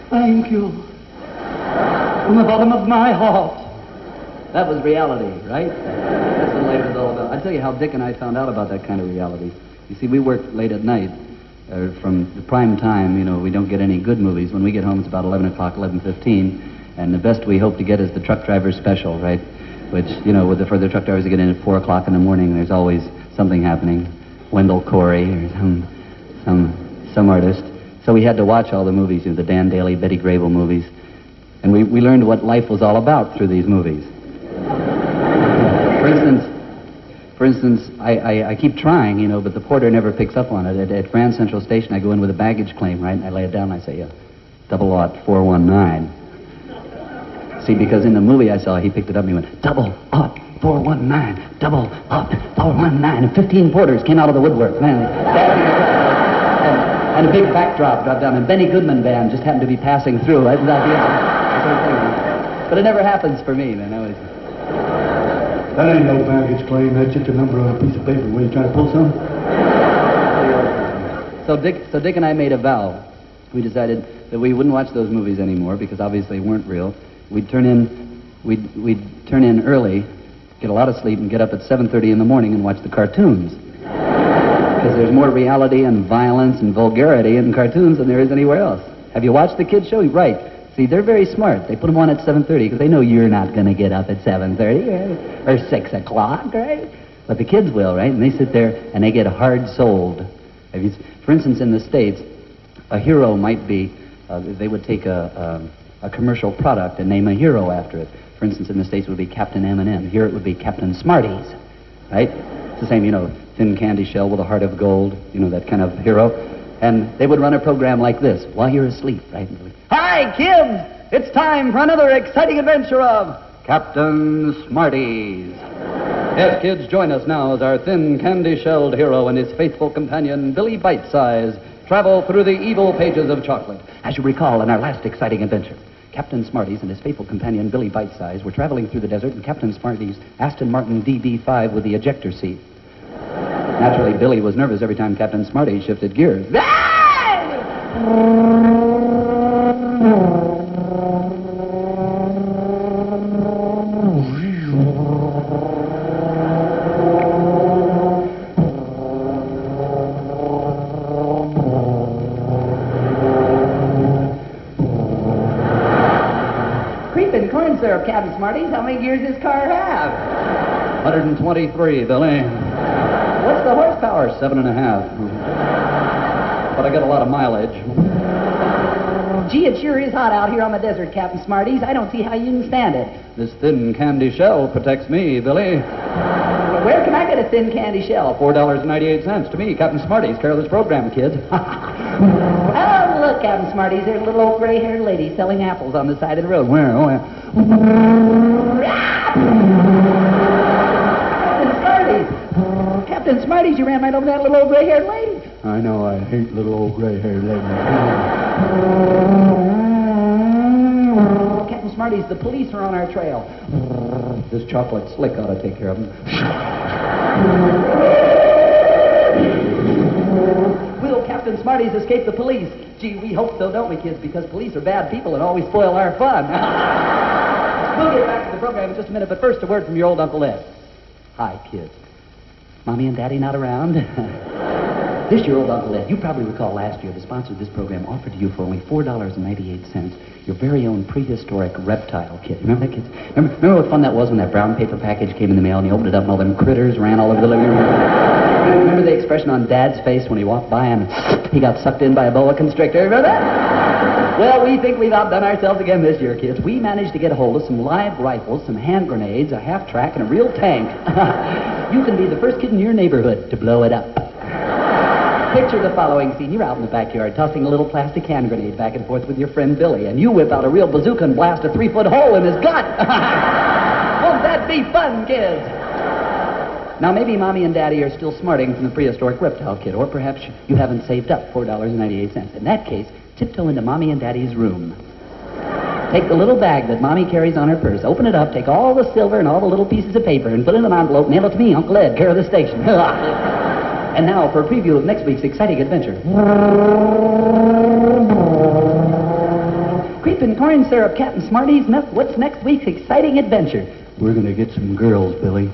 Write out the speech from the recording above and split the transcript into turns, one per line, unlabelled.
Thank you. From the bottom of my heart.
That was reality, right? That's what life is all about. I'll tell you how Dick and I found out about that kind of reality. You see, we work late at night. From the prime time, we don't get any good movies. When we get home, it's about 11 o'clock, 11:15. And the best we hope to get is the truck driver special, right? Which, for the truck drivers to get in at 4 o'clock in the morning, there's always something happening. Wendell Corey or some artist. So we had to watch all the movies, the Dan Daly, Betty Grable movies. And we learned what life was all about through these movies. For instance, I keep trying, but the porter never picks up on it. At Grand Central Station, I go in with a baggage claim, right? And I lay it down and I say, 00419. See, because in the movie I saw, he picked it up and he went, 00419, 00419. And 15 porters came out of the woodwork, man. And a big backdrop dropped down. And Benny Goodman Band just happened to be passing through. But it never happens for me, man.
That ain't no baggage claim. That's just a number on a piece of paper. Were you trying to pull some?
So Dick and I made a vow. We decided that we wouldn't watch those movies anymore because obviously they weren't real. We'd turn in early, get a lot of sleep, and get up at 7:30 in the morning and watch the cartoons. Because there's more reality and violence and vulgarity in cartoons than there is anywhere else. Have you watched the kids' show? Right. See, they're very smart. They put them on at 7:30 because they know you're not going to get up at 7:30 or 6 o'clock, right? But the kids will, right? And they sit there and they get hard-souled. For instance, in the States, a hero might be, they would take a commercial product and name a hero after it. For instance, in the States, it would be Captain M&M. Here it would be Captain Smarties, right? It's the same, thin candy shell with a heart of gold, that kind of hero. And they would run a program like this while you're asleep, right? Hi, kids! It's time for another exciting adventure of Captain Smarties. Yes, kids, join us now as our thin candy-shelled hero and his faithful companion, Billy Bitesize, travel through the evil pages of chocolate. As you recall, in our last exciting adventure, Captain Smarties and his faithful companion, Billy Bitesize, were traveling through the desert in Captain Smarties' Aston Martin DB5 with the ejector seat. Naturally, Billy was nervous every time Captain Smarties shifted gears.
Creeping corn syrup, Captain Smarties. How many gears does this car have?
123, Billy.
What's the horsepower?
7.5. But I got a lot of mileage.
Gee, it sure is hot out here on the desert, Captain Smarties. I don't see how you can stand it.
This thin candy shell protects me, Billy.
Well, where can I get a thin candy shell?
$4.98 to me, Captain Smarties. Care of this program, kids.
Oh, look, Captain Smarties. There's a little old gray-haired lady selling apples on the side of the road.
Where?
Captain Smarties, you ran right over that little old gray-haired lady.
I know, I hate little old gray-haired ladies.
Captain Smarties, the police are on our trail.
This chocolate slick ought to take care of them.
Will Captain Smarties escape the police? Gee, we hope so, don't we, kids? Because police are bad people and always spoil our fun. We'll get back to the program in just a minute, but first a word from your old Uncle Ed. Hi, kids. Mommy and Daddy not around? This your old Uncle Ed. You probably recall last year the sponsor of this program offered to you for only $4.98 your very own prehistoric reptile kit. Remember that, kids? Remember what fun that was when that brown paper package came in the mail and you opened it up and all them critters ran all over the living room? Remember the expression on Dad's face when he walked by and he got sucked in by a boa constrictor? Remember that? Well, we think we've outdone ourselves again this year, kids. We managed to get a hold of some live rifles, some hand grenades, a half-track, and a real tank. You can be the first kid in your neighborhood to blow it up. Picture the following scene. You're out in the backyard tossing a little plastic hand grenade back and forth with your friend Billy, and you whip out a real bazooka and blast a 3-foot hole in his gut. Won't that be fun, kids? Now, maybe Mommy and Daddy are still smarting from the prehistoric reptile kit, or perhaps you haven't saved up $4.98. In that case, tiptoe into Mommy and Daddy's room. Take the little bag that Mommy carries on her purse, open it up, take all the silver and all the little pieces of paper, and put it in an envelope, mail it to me, Uncle Ed, care of the station. And now for a preview of next week's exciting adventure. corn syrup, Captain Smarties. What's next week's exciting adventure?
We're gonna get some girls, Billy.